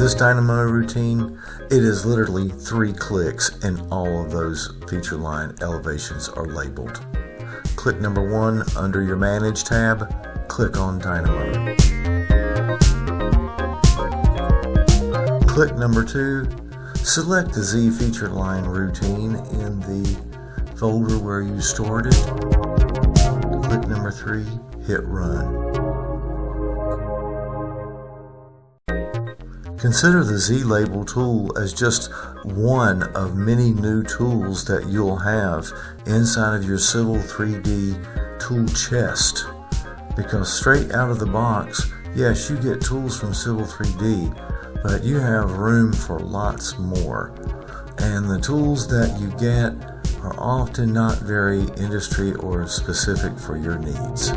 This Dynamo routine, it is literally 3 clicks and all of those Featureline elevations are labeled. Click number 1 under your Manage tab, click on Dynamo. Click number 2, select the Z Featureline routine in the folder where you stored it. Click number 3, hit Run. Consider the Z-Label tool as just one of many new tools that you'll have inside of your Civil 3D tool chest. Because straight out of the box, yes, you get tools from Civil 3D, but you have room for lots more. And the tools that you get are often not very industry or specific for your needs.